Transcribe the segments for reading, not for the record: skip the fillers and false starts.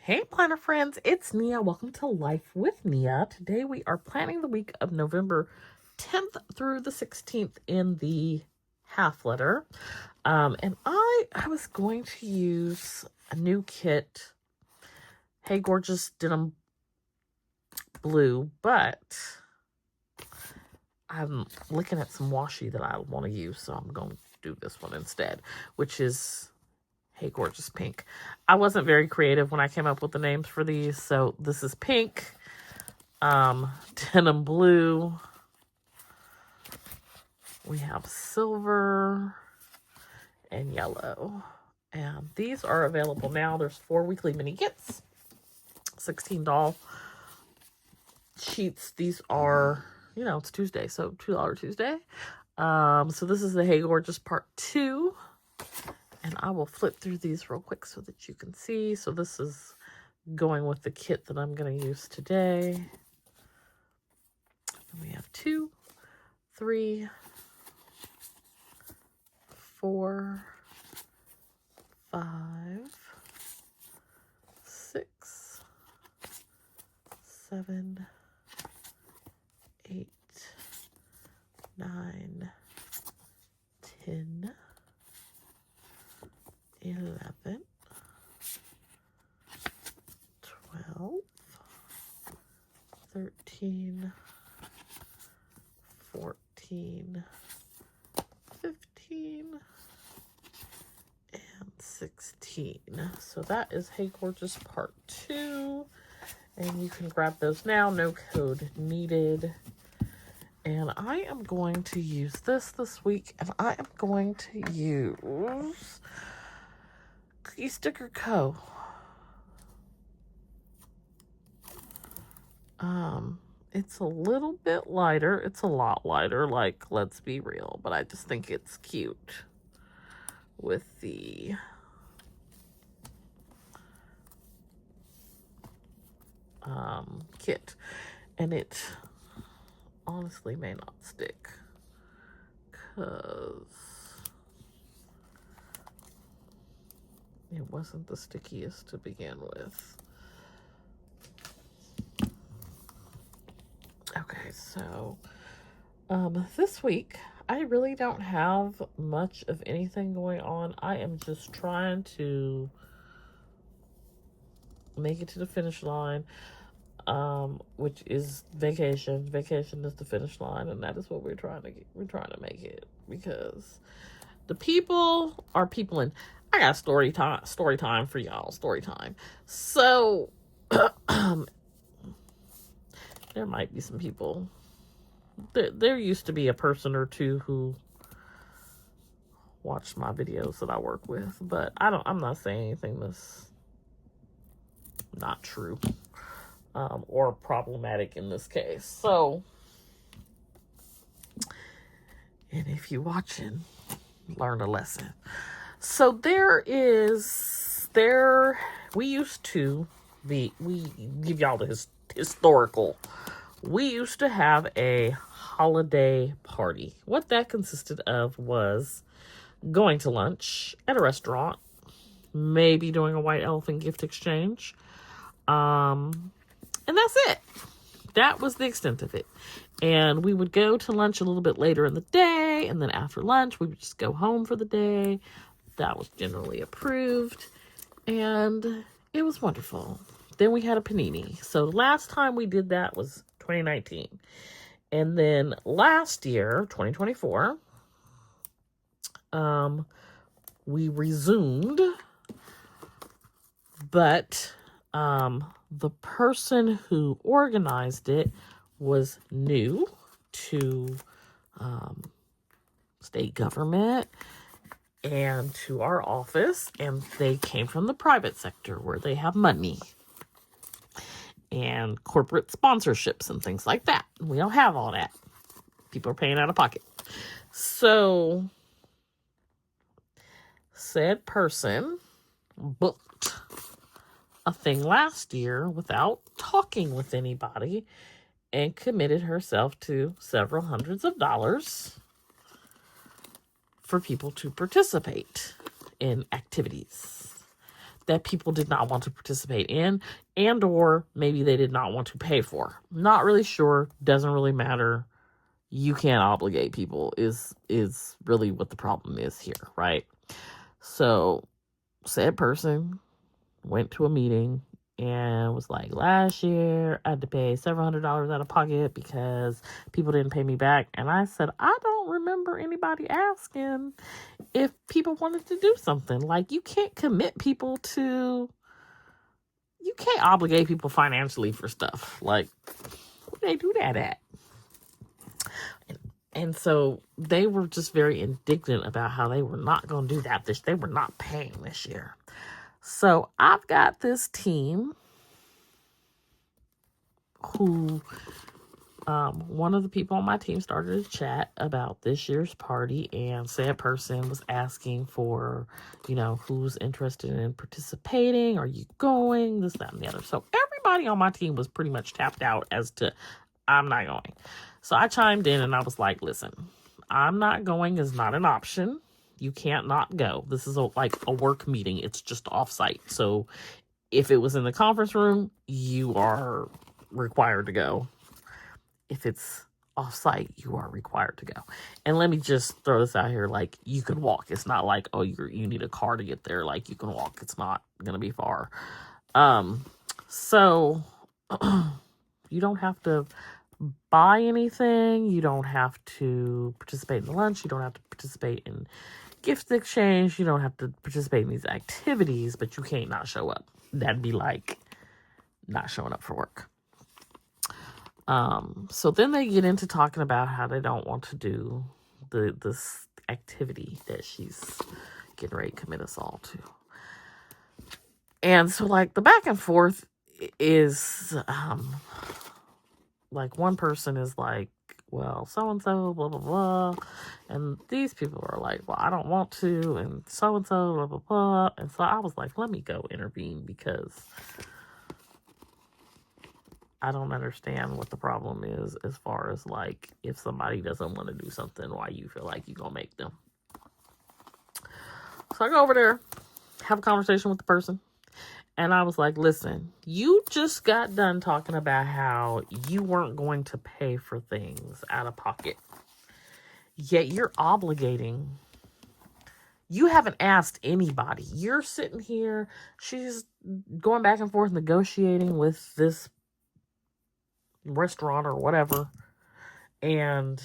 Hey planner friends, it's Nia. Welcome to Life with Nia. Today we are planning the week of November 10th through the 16th in the half letter. And I was going to use a new kit, Hey Gorgeous Denim Blue, but I'm looking at some washi that I want to use, so I'm going to do this one instead, which is Hey Gorgeous Pink. I wasn't very creative when I came up with the names for these, so this is pink, denim blue, we have silver, and yellow. And these are available now. There's 4 weekly mini kits, 16 doll sheets. These are, it's Tuesday, so $2 Tuesday. So this is the Hey Gorgeous Part 2. And I will flip through these real quick so that you can see. So this is going with the kit that I'm going to use today. And we have 2, 3, 4, 5, 6, 7, 8, 9, 10, 11, 12, 13, 14, 15, and 16. So that is Hey Gorgeous Part 2. And you can grab those now. No code needed. And I am going to use this week. And I am going to use Cookie Sticker Co. It's a little bit lighter. It's a lot lighter, like, let's be real. But I just think it's cute with the kit. And it honestly may not stick, because it wasn't the stickiest to begin with. Okay, so this week I really don't have much of anything going on. I am just trying to make it to the finish line, which is vacation. Vacation is the finish line, and that is what we're trying to get. We're trying to make it, because the people are peopling. I got story time for y'all. Story time. So there might be some people. There used to be a person or two who watched my videos that I work with, but I'm not saying anything that's not true, or problematic in this case. So, and if you watching, learn a lesson. So we used to we give y'all the historical. We used to have a holiday party. What that consisted of was going to lunch at a restaurant, maybe doing a white elephant gift exchange, and that's it. That was the extent of it. And we would go to lunch a little bit later in the day, and then after lunch, we would just go home for the day. That was generally approved, and it was wonderful. Then we had a panini. So the last time we did that was 2019. And then last year, 2024, we resumed, but the person who organized it was new to state government and to our office, and they came from the private sector where they have money and corporate sponsorships and things like that. We don't have all that. People are paying out of pocket. So said person booked a thing last year without talking with anybody and committed herself to several hundreds of dollars for people to participate in activities. that people did not want to participate in, and or maybe they did not want to pay for. Not really sure. Doesn't really matter. You can't obligate people is really what the problem is here, right? So said person went to a meeting and was like, last year I had to pay several $100s out of pocket because people didn't pay me back. And I said, I don't remember anybody asking if people wanted to do something. Like, you can't commit people to, you can't obligate people financially for stuff. Like, where do they do that at? And so they were just very indignant about how they were not going to do that. They were not paying this year. So I've got this team who, one of the people on my team started a chat about this year's party, and said person was asking for, who's interested in participating? Are you going? This, that, and the other. So everybody on my team was pretty much tapped out as to, I'm not going. So I chimed in and I was like, listen, I'm not going is not an option. You can't not go. This is like a work meeting. It's just offsite. So if it was in the conference room, you are required to go. If it's offsite, you are required to go. And let me just throw this out here. Like, you can walk. It's not like, oh, you need a car to get there. Like, you can walk. It's not going to be far. So you don't have to buy anything. You don't have to participate in the lunch. You don't have to participate in gift exchange. You don't have to participate in these activities, but you can't not show up. That'd be like not showing up for work. So then they get into talking about how they don't want to do this activity that she's getting ready to commit us all to. And so, like, the back and forth is, like, one person is like, well, so-and-so, blah, blah, blah. And these people are like, well, I don't want to, and so-and-so, blah, blah, blah. And so I was like, let me go intervene, because I don't understand what the problem is as far as, like, if somebody doesn't want to do something, why you feel like you're going to make them. So I go over there, have a conversation with the person. And I was like, listen, you just got done talking about how you weren't going to pay for things out of pocket. Yet you're obligating. You haven't asked anybody. You're sitting here. She's going back and forth negotiating with this restaurant or whatever. And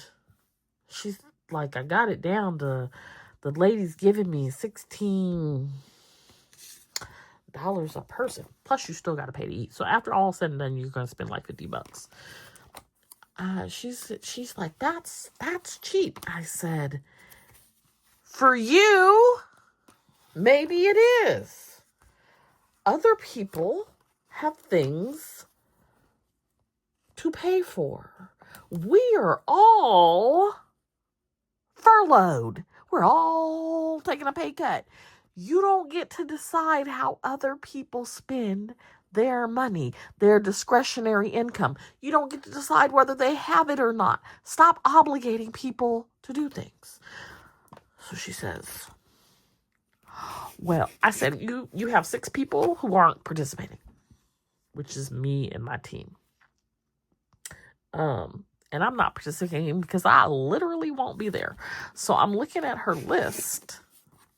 she's like, I got it down to, the lady's giving me $16 a person, plus you still got to pay to eat. So after all said and done, you're gonna spend like $50. She's like, that's cheap. I said, for you, maybe it is. Other people have things to pay for. We are all furloughed. We're all taking a pay cut. You don't get to decide how other people spend their money, their discretionary income. You don't get to decide whether they have it or not. Stop obligating people to do things. So she says, well, I said, you have 6 people who aren't participating, which is me and my team. And I'm not participating because I literally won't be there. So I'm looking at her list,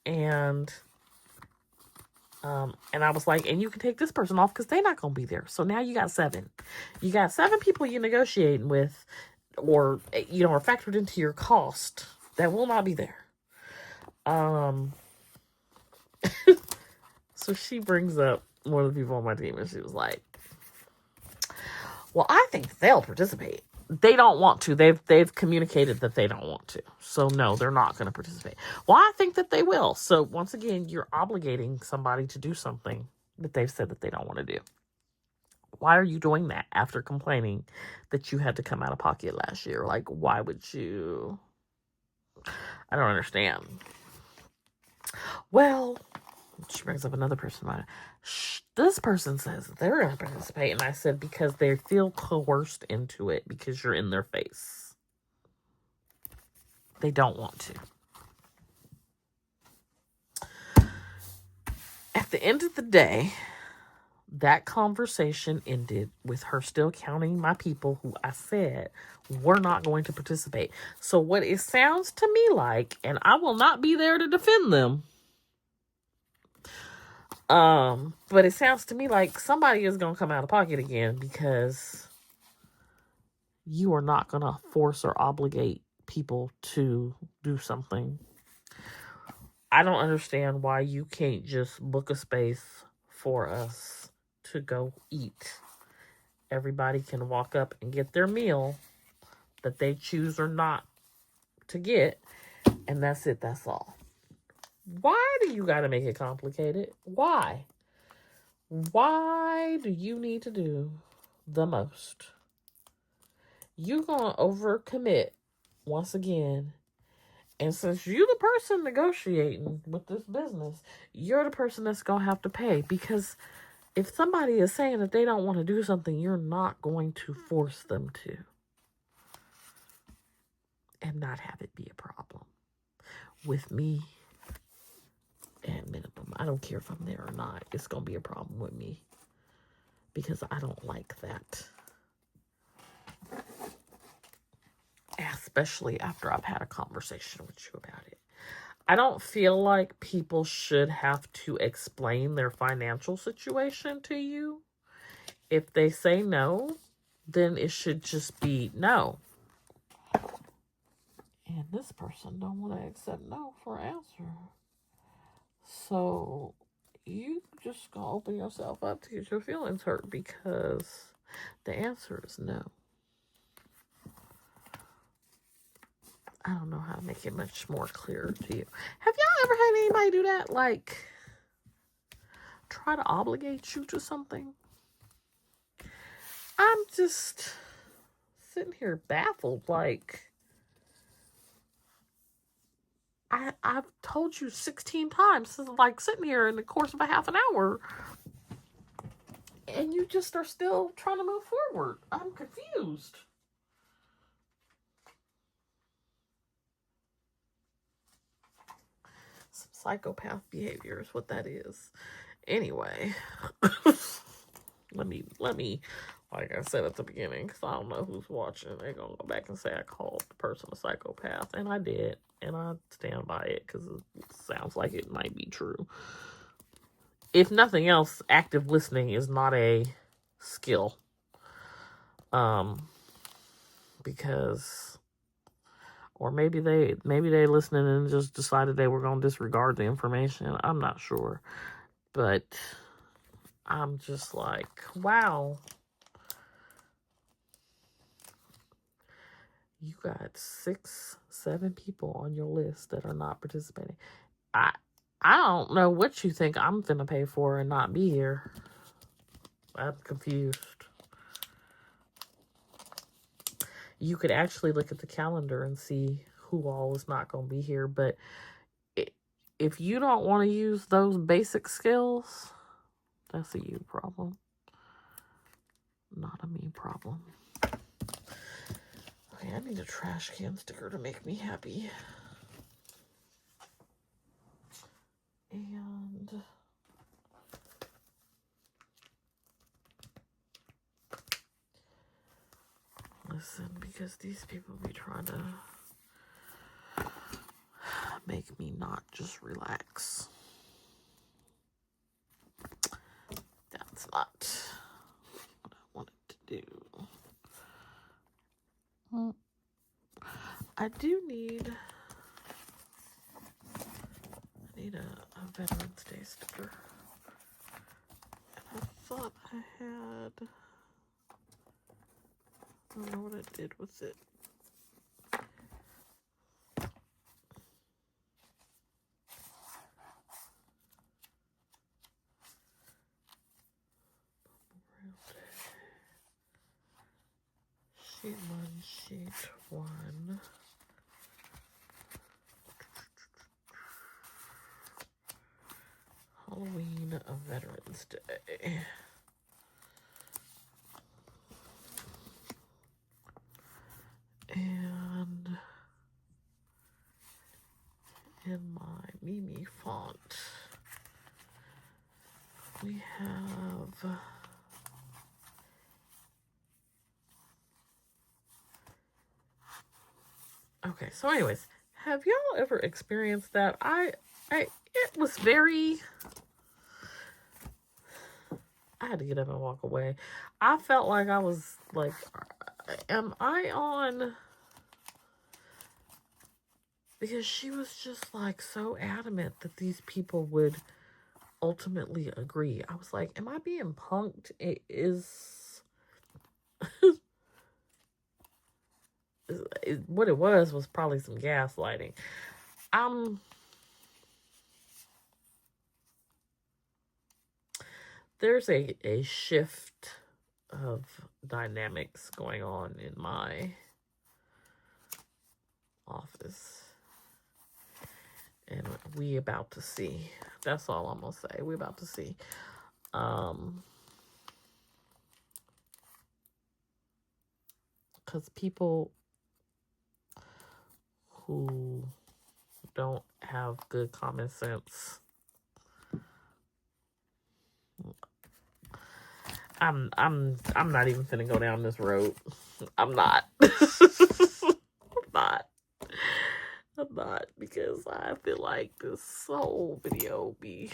and I was like, and you can take this person off because they're not going to be there. So now you got 7. You got 7 people you're negotiating with, or, are factored into your cost that will not be there. So she brings up one of the people on my team, and she was like, well, I think they'll participate. They don't want to. They've communicated that they don't want to. So no, they're not going to participate. Well, I think that they will. So once again, you're obligating somebody to do something that they've said that they don't want to do. Why are you doing that after complaining that you had to come out of pocket last year? Like, why would you? I don't understand. Well, she brings up another person. This person says they're going to participate. And I said, because they feel coerced into it because you're in their face. They don't want to. At the end of the day, that conversation ended with her still counting my people who I said were not going to participate. So what it sounds to me like, and I will not be there to defend them, but it sounds to me like somebody is going to come out of pocket again because you are not going to force or obligate people to do something. I don't understand why you can't just book a space for us to go eat. Everybody can walk up and get their meal that they choose or not to get, and that's it, that's all. Why do you gotta make it complicated? Why? Why do you need to do the most? You gonna overcommit once again. And since you're the person negotiating with this business, you're the person that's gonna have to pay. Because if somebody is saying that they don't want to do something, you're not going to force them to. And not have it be a problem. With me, at minimum. I don't care if I'm there or not. It's going to be a problem with me. Because I don't like that. Especially after I've had a conversation with you about it. I don't feel like people should have to explain their financial situation to you. If they say no, then it should just be no. And this person don't want to accept no for an answer. So you just gonna open yourself up to get your feelings hurt because the answer is no. I don't know how to make it much more clear to you. Have y'all ever had anybody do that? Like, try to obligate you to something? I'm just sitting here baffled. Like, I've told you 16 times, like sitting here in the course of a half an hour, and you just are still trying to move forward. I'm confused. Some psychopath behavior is what that is. Anyway, let me, like I said at the beginning, because I don't know who's watching. They're going to go back and say I called the person a psychopath. And I did. And I stand by it because it sounds like it might be true. If nothing else, active listening is not a skill. Because, or maybe they listening and just decided they were going to disregard the information. I'm not sure. But I'm just like, wow. You got 6, 7 people on your list that are not participating. I don't know what you think I'm finna pay for and not be here. I'm confused. You could actually look at the calendar and see who all is not going to be here. But if you don't want to use those basic skills, that's a you problem. Not a me problem. Okay, I need a trash can sticker to make me happy. And listen, because these people be trying to make me not just relax. That's not what I wanted to do. I do need a Veterans Day sticker. And I thought I had, I don't know what I did with it. Sheet 1, sheet 1. Halloween of Veterans Day. And in my Mimi font, Okay, so anyways, have y'all ever experienced that? It was very... I had to get up and walk away. I felt like I was like, am I on... Because she was just like so adamant that these people would ultimately agree. I was like, am I being punked? It is... what it was probably some gaslighting. There's a shift of dynamics going on in my office, and we about to see. That's all I'm gonna say. We about to see. Because people who don't have good common sense, I'm not even finna go down this road. I'm not. I'm not, because I feel like this whole video be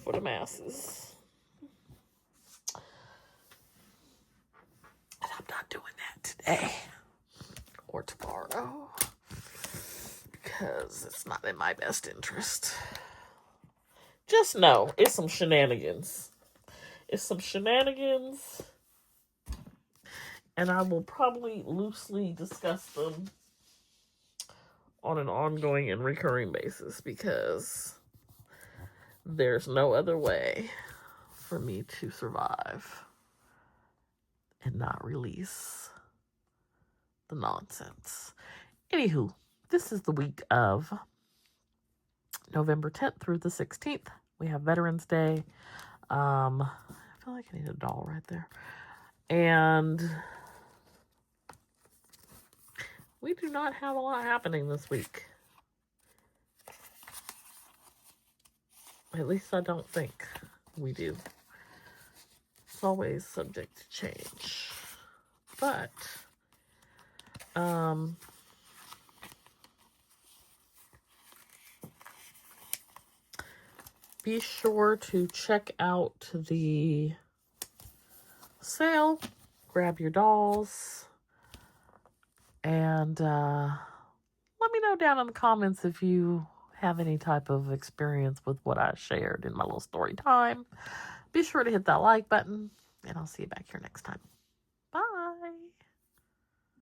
for the masses. And I'm not doing that today or tomorrow, because it's not in my best interest. Just know it's some shenanigans. It's some shenanigans, and I will probably loosely discuss them on an ongoing and recurring basis, because there's no other way for me to survive and not release the nonsense. Anywho, this is the week of November 10th through the 16th. We have Veterans Day. I feel like I need a doll right there. And we do not have a lot happening this week. At least I don't think we do. It's always subject to change. But, be sure to check out the sale. Grab your dolls. And let me know down in the comments if you have any type of experience with what I shared in my little story time. Be sure to hit that like button, and I'll see you back here next time.